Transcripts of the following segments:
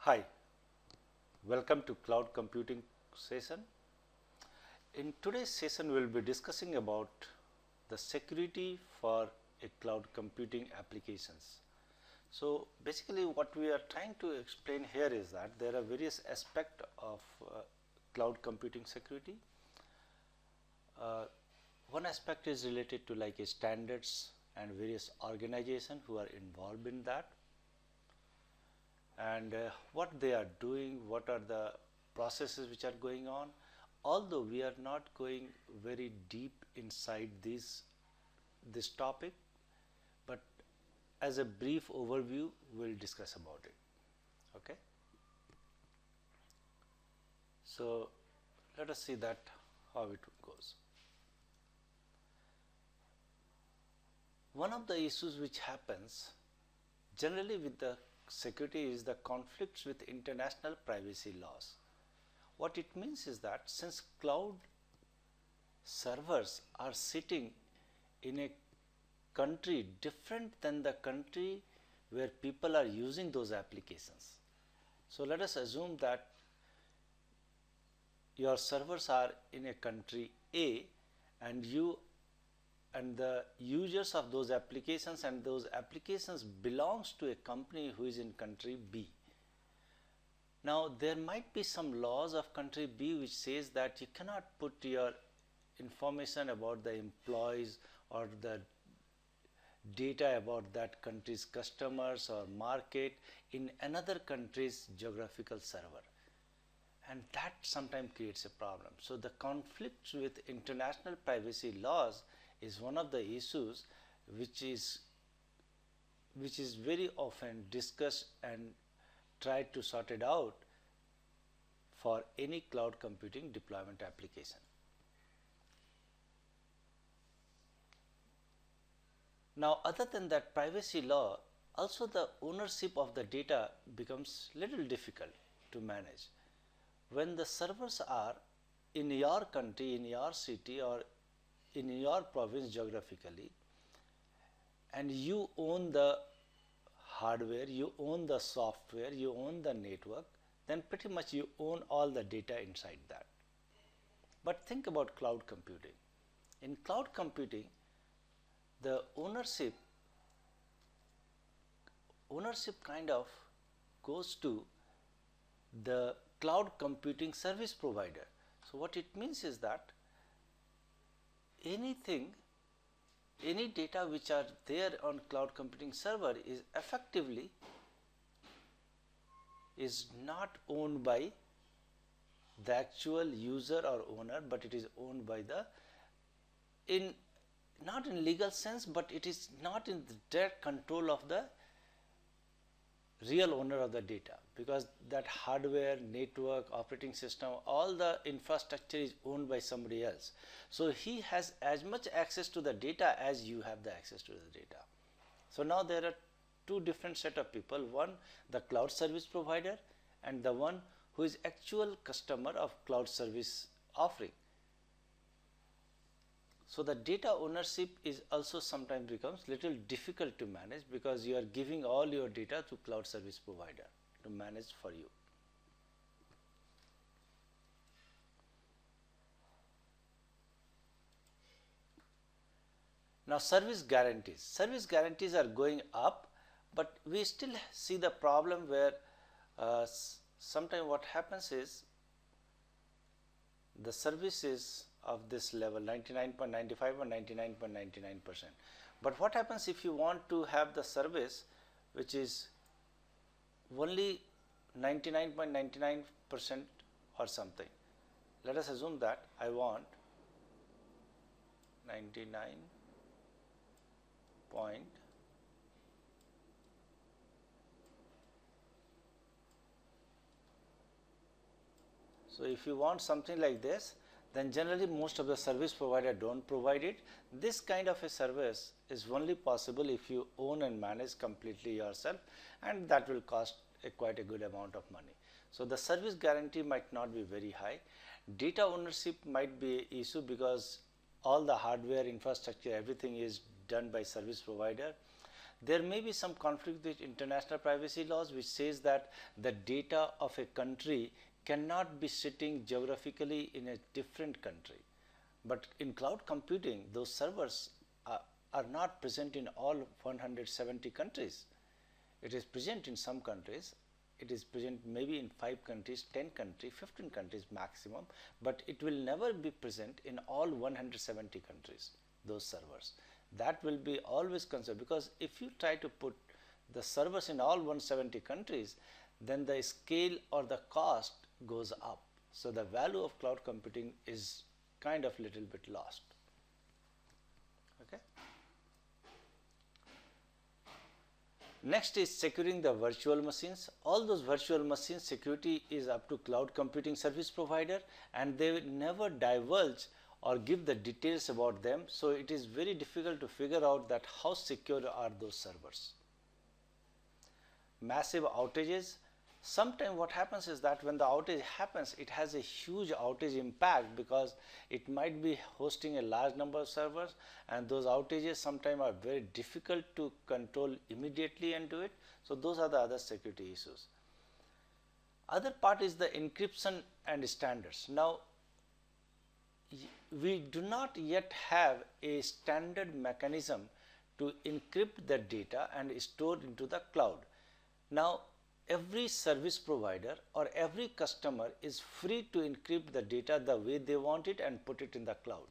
Hi, welcome to Cloud Computing session. In today's session, we will be discussing about the security for a cloud computing applications. So basically what we are trying to explain here is that there are various aspects of cloud computing security. One aspect is related to like standards and various organizations who are involved in that, and what they are doing, what are the processes which are going on. Although we are not going very deep inside this topic, but as a brief overview we will discuss about it. Okay. So let us see that how it goes. One of the issues which happens generally with the security is the conflicts with international privacy laws. What it means is that since cloud servers are sitting in a country different than the country where people are using those applications. So let us assume that your servers are in a country A and you and the users of those applications and those applications belongs to a company who is in country B. Now there might be some laws of country B which says that you cannot put your information about the employees or the data about that country's customers or market in another country's geographical server, and that sometimes creates a problem. So the conflicts with international privacy laws is one of the issues which is very often discussed and tried to sort it out for any cloud computing deployment application. Now other than that privacy law, also the ownership of the data becomes little difficult to manage. When the servers are in your country, in your city or in your province geographically, and you own the hardware, you own the software, you own the network, then pretty much you own all the data inside that. But think about cloud computing. In cloud computing, the ownership kind of goes to the cloud computing service provider. So what it means is that any data which are there on cloud computing server is effectively not owned by the actual user or owner, but it is owned by the not in legal sense, but it is not in the direct control of the real owner of the data, because that hardware, network, operating system, all the infrastructure is owned by somebody else. So he has as much access to the data as you have the access to the data. So now there are two different set of people, one the cloud service provider and the one who is actual customer of cloud service offering. So the data ownership is also sometimes becomes little difficult to manage, because you are giving all your data to cloud service provider to manage for you. Now service guarantees are going up, but we still see the problem where sometimes what happens is the services of this level 99.95 or 99.99%. But what happens if you want to have the service which is only 99.99% or something? Let us assume that I want 99 point so if you want something like this, then generally most of the service provider don't provide it. This kind of a service is only possible if you own and manage completely yourself, and that will cost quite a good amount of money. So the service guarantee might not be very high. Data ownership might be an issue because all the hardware, infrastructure, everything is done by service provider. There may be some conflict with international privacy laws which says that the data of a country cannot be sitting geographically in a different country. But in cloud computing, those servers are not present in all 170 countries. It is present in some countries. It is present maybe in 5 countries, 10 countries, 15 countries maximum, but it will never be present in all 170 countries, those servers. That will be always concerned, because if you try to put the servers in all 170 countries, then the scale or the cost goes up. So the value of cloud computing is kind of little bit lost. Okay. Next is securing the virtual machines. All those virtual machines security is up to cloud computing service provider, and they will never divulge or give the details about them. So it is very difficult to figure out that how secure are those servers. Massive outages. Sometimes what happens is that when the outage happens, it has a huge outage impact, because it might be hosting a large number of servers, and those outages sometimes are very difficult to control immediately and do it. So those are the other security issues. Other part is the encryption and standards. Now, we do not yet have a standard mechanism to encrypt the data and store it into the cloud. Now, every service provider or every customer is free to encrypt the data the way they want it and put it in the cloud.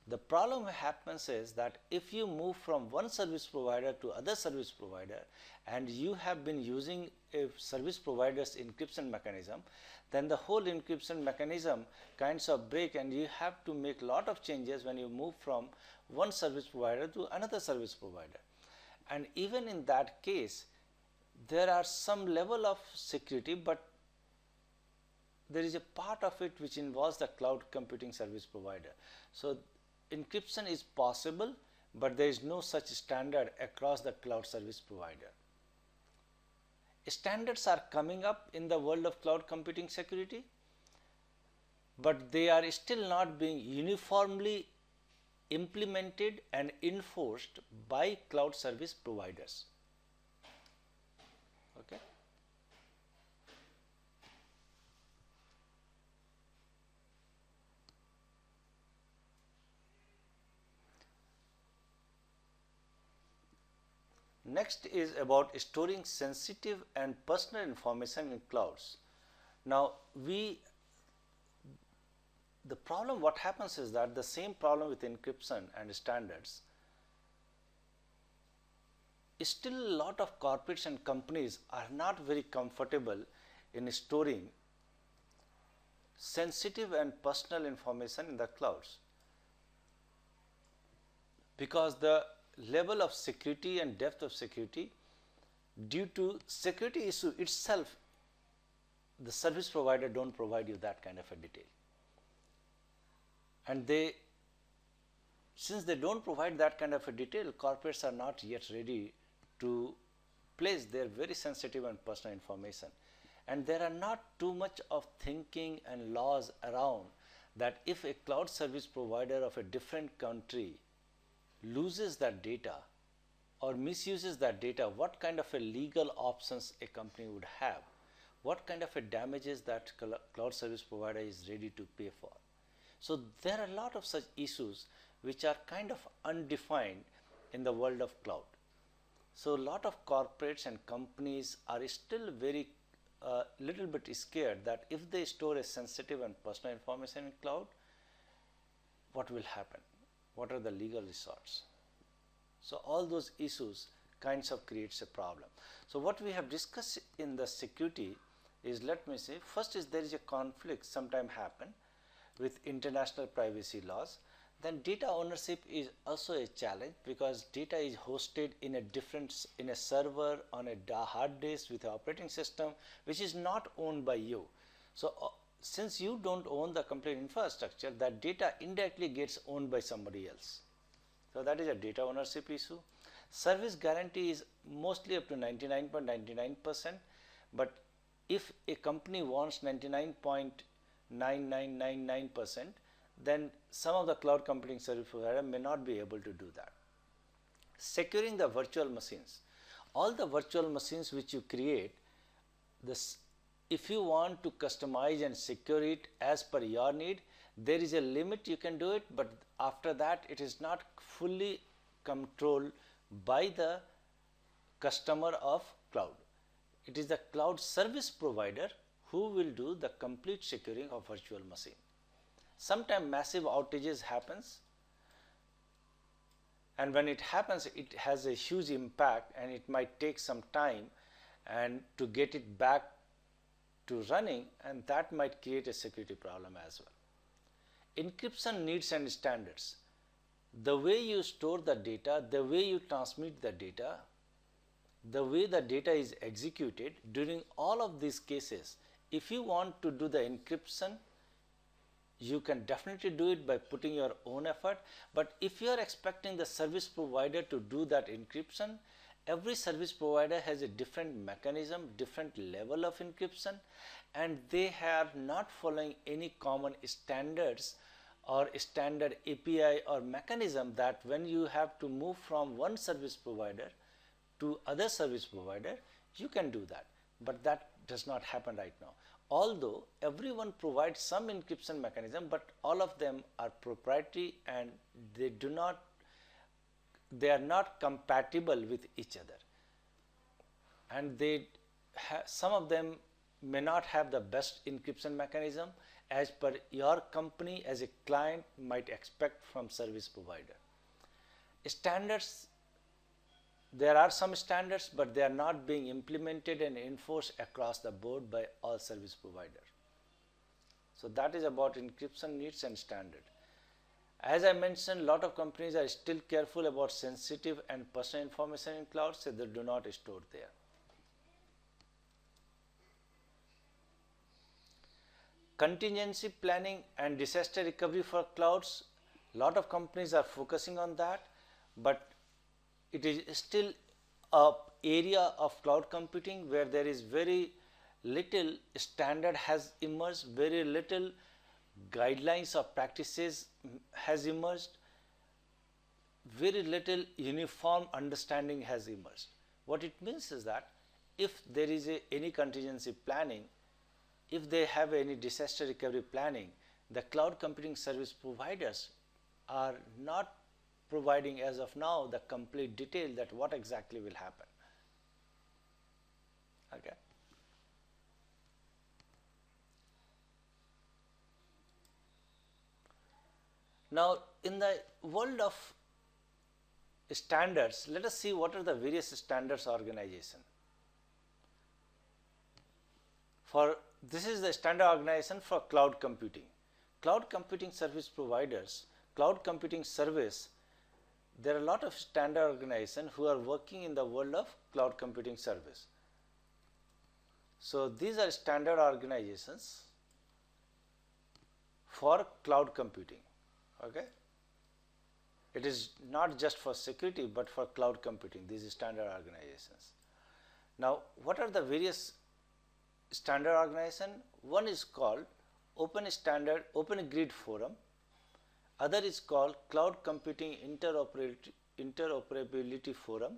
The problem happens is that if you move from one service provider to other service provider, and you have been using a service provider's encryption mechanism, then the whole encryption mechanism kinds of break, and you have to make a lot of changes when you move from one service provider to another service provider. And even in that case, there are some level of security, but there is a part of it which involves the cloud computing service provider. So encryption is possible, but there is no such standard across the cloud service provider. Standards are coming up in the world of cloud computing security, but they are still not being uniformly implemented and enforced by cloud service providers. Okay. Next is about storing sensitive and personal information in clouds. Now, the problem what happens is that the same problem with encryption and standards, still a lot of corporates and companies are not very comfortable in storing sensitive and personal information in the clouds, because the level of security and depth of security, due to security issue itself, the service provider don't provide you that kind of a detail. And since they don't provide that kind of a detail, corporates are not yet ready to place their very sensitive and personal information. And there are not too much of thinking and laws around that if a cloud service provider of a different country loses that data or misuses that data, what kind of a legal options a company would have, what kind of a damages that cloud service provider is ready to pay for. So there are a lot of such issues which are kind of undefined in the world of cloud. So a lot of corporates and companies are still very little bit scared that if they store a sensitive and personal information in cloud, what will happen? What are the legal resorts? So all those issues kinds of creates a problem. So what we have discussed in the security is, let me say, first is there is a conflict sometime happen with international privacy laws. Then data ownership is also a challenge, because data is hosted in a server on a hard disk with an operating system which is not owned by you. So since you don't own the complete infrastructure, that data indirectly gets owned by somebody else. So that is a data ownership issue. Service guarantee is mostly up to 99.99%, but if a company wants 99.9999%, then some of the cloud computing service provider may not be able to do that. Securing the virtual machines. all the virtual machines which you create, this, if you want to customize and secure it as per your need, there is a limit you can do it, but after that it is not fully controlled by the customer of cloud. It is the cloud service provider who will do the complete securing of virtual machine. Sometimes massive outages happens, and when it happens it has a huge impact and it might take some time and to get it back to running, and that might create a security problem as well. Encryption needs and standards. The way you store the data, the way you transmit the data, the way the data is executed, during all of these cases, if you want to do the encryption, you can definitely do it by putting your own effort. But if you are expecting the service provider to do that encryption, every service provider has a different mechanism, different level of encryption, and they are not following any common standards or standard API or mechanism that when you have to move from one service provider to other service provider, you can do that. But that does not happen right now. Although everyone provides some encryption mechanism, but all of them are proprietary and they are not compatible with each other, and some of them may not have the best encryption mechanism as per your company as a client might expect from service provider. Standards, there are some standards, but they are not being implemented and enforced across the board by all service providers. So that is about encryption needs and standard. As I mentioned, a lot of companies are still careful about sensitive and personal information in cloud, so they do not store there. Contingency planning and disaster recovery for clouds, a lot of companies are focusing on that, but it is still an area of cloud computing where there is very little standard has emerged, very little guidelines or practices has emerged, very little uniform understanding has emerged. What it means is that if there is any contingency planning, if they have any disaster recovery planning, the cloud computing service providers are not providing as of now the complete detail that what exactly will happen. Okay. Now, in the world of standards, let us see what are the various standards organization. This is the standard organization for cloud computing. Cloud computing service providers, cloud computing service, there are a lot of standard organizations who are working in the world of cloud computing service. So these are standard organizations for cloud computing. Okay, it is not just for security but for cloud computing, these standard organizations. Now, what are the various standard organization? One is called Open Grid Forum, other is called Cloud Computing Interoperability Forum,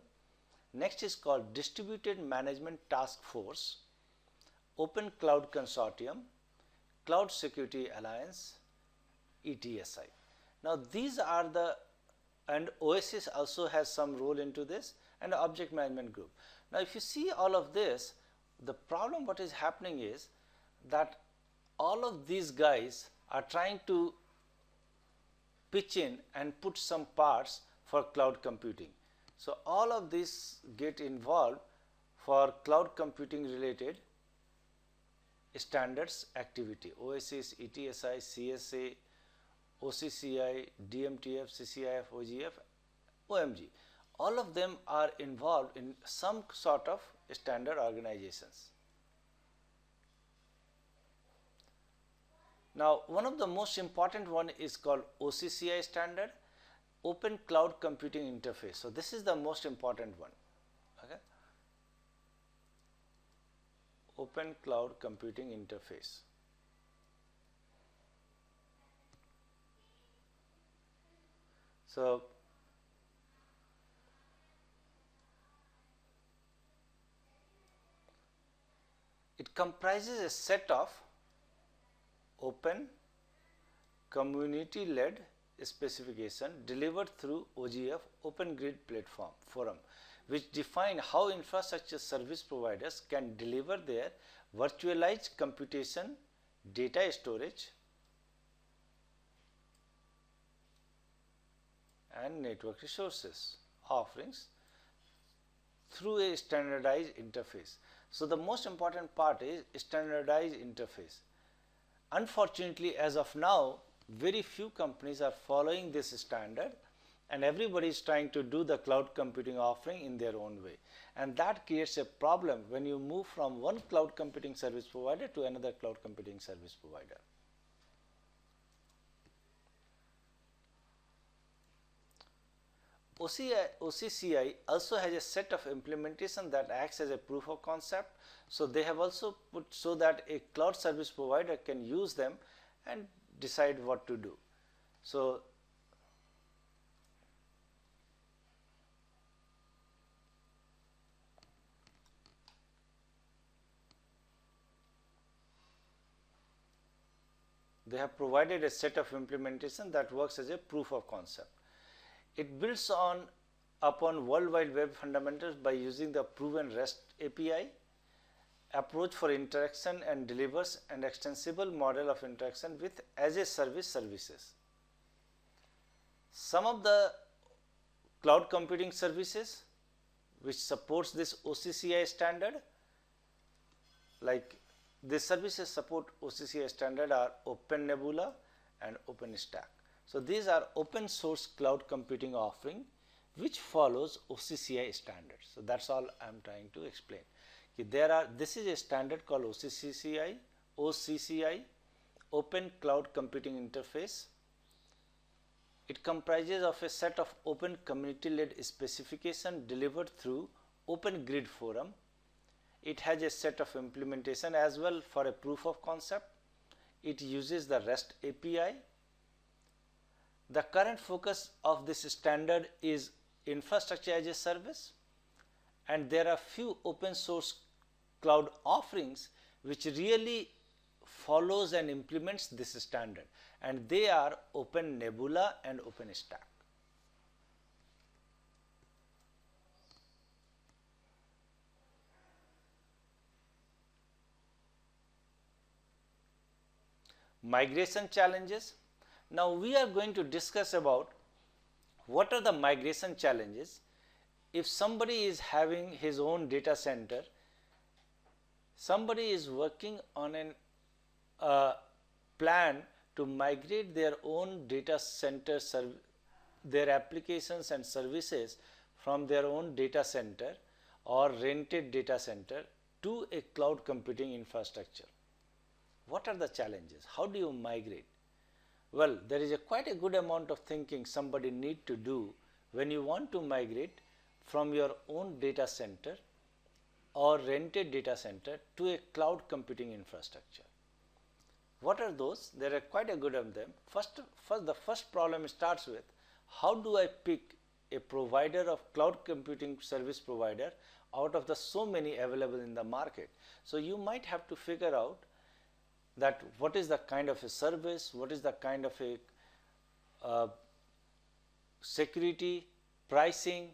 next is called Distributed Management Task Force, Open Cloud Consortium, Cloud Security Alliance, ETSI. Now these are and OSS also has some role into this, and Object Management Group. Now if you see all of this, the problem what is happening is that all of these guys are trying to pitch in and put some parts for cloud computing. So all of this get involved for cloud computing related standards activity, OSS, ETSI, CSA, OCCI, DMTF, CCIF, OGF, OMG. All of them are involved in some sort of standard organizations. Now, one of the most important one is called OCCI Standard, Open Cloud Computing Interface. So this is the most important one. Okay. Open Cloud Computing Interface. So It comprises a set of open community-led specification delivered through OGF Open Grid Platform Forum, which define how infrastructure service providers can deliver their virtualized computation, data storage and network resources offerings through a standardized interface. So the most important part is standardized interface. Unfortunately, as of now, very few companies are following this standard, and everybody is trying to do the cloud computing offering in their own way, and that creates a problem when you move from one cloud computing service provider to another cloud computing service provider. OCCI also has a set of implementation that acts as a proof of concept. So they have also put so that a cloud service provider can use them and decide what to do. So they have provided a set of implementation that works as a proof of concept. It builds upon World Wide Web fundamentals by using the proven REST API approach for interaction and delivers an extensible model of interaction with as-a-service services. Some of the cloud computing services which supports this OCCI standard, like these services support OCCI standard, are OpenNebula and OpenStack. So these are open source cloud computing offering which follows OCCI standards. So that's all I am trying to explain. This is a standard called OCCI, Open Cloud Computing Interface. It comprises of a set of open community-led specification delivered through Open Grid Forum. It has a set of implementation as well for a proof of concept. It uses the REST API. The current focus of this standard is infrastructure as a service, and there are few open source cloud offerings which really follows and implements this standard, and they are OpenNebula and OpenStack. Migration challenges. Now we are going to discuss about what are the migration challenges. If somebody is having his own data center, somebody is working on a plan to migrate their own data center, their applications and services from their own data center or rented data center to a cloud computing infrastructure. What are the challenges? How do you migrate? Well, there is quite a good amount of thinking somebody need to do when you want to migrate from your own data center or rented data center to a cloud computing infrastructure. What are those? There are quite a good of them. The first problem starts with, how do I pick a provider of cloud computing service provider out of the so many available in the market? So you might have to figure out that what is the kind of a service, what is the kind of a security, pricing,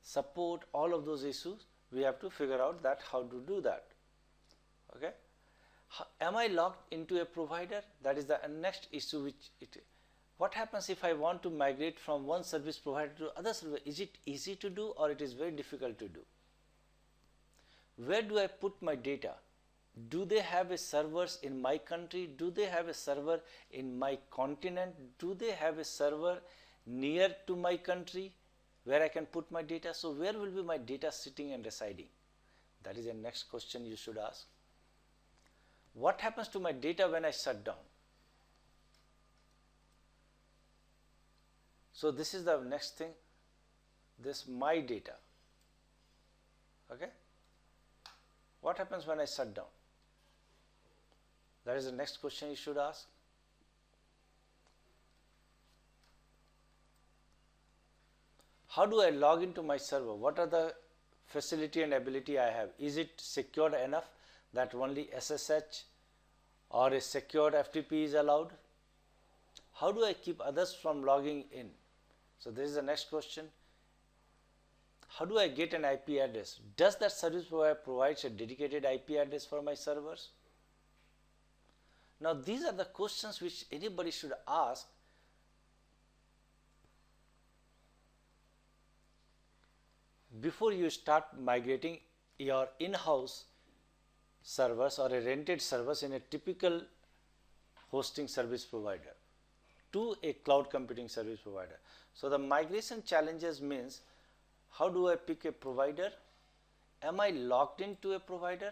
support, all of those issues. We have to figure out that how to do that. Okay. Am I locked into a provider? That is the next issue. What happens if I want to migrate from one service provider to other service? Is it easy to do or it is very difficult to do? Where do I put my data? Do they have a servers in my country? Do they have a server in my continent? Do they have a server near to my country where I can put my data? So where will be my data sitting and residing? That is the next question you should ask. What happens to my data when I shut down? So this is the next thing, this my data. Okay. What happens when I shut down? That is the next question you should ask. How do I log into my server? What are the facility and ability I have? Is it secured enough that only SSH or a secured FTP is allowed? How do I keep others from logging in? So this is the next question. How do I get an IP address? Does that service provider provide a dedicated IP address for my servers? Now these are the questions which anybody should ask before you start migrating your in-house servers or a rented servers in a typical hosting service provider to a cloud computing service provider. So the migration challenges means, how do I pick a provider? Am I logged into a provider?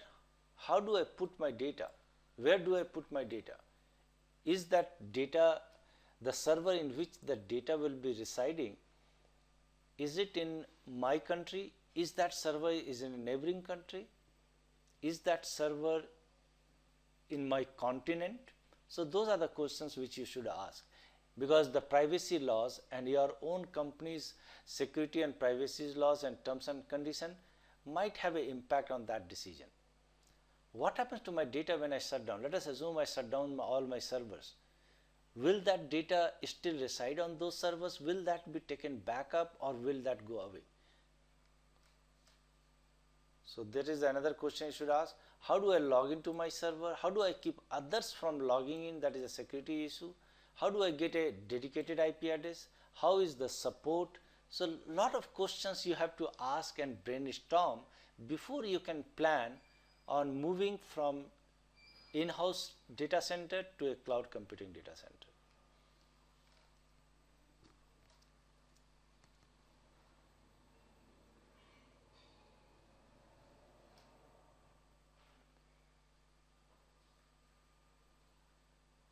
How do I put my data? Where do I put my data? Is that data, the server in which the data will be residing, is it in my country? Is that server is in a neighboring country? Is that server in my continent? So those are the questions which you should ask, because the privacy laws and your own company's security and privacy laws and terms and conditions might have an impact on that decision. What happens to my data when I shut down? Let us assume I shut down all my servers. Will that data still reside on those servers? Will that be taken back up, or will that go away? So there is another question you should ask. How do I log into my server? How do I keep others from logging in? That is a security issue. How do I get a dedicated IP address? How is the support? So a lot of questions you have to ask and brainstorm before you can plan on moving from in-house data center to a cloud computing data center.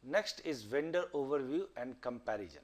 Next is vendor overview and comparison.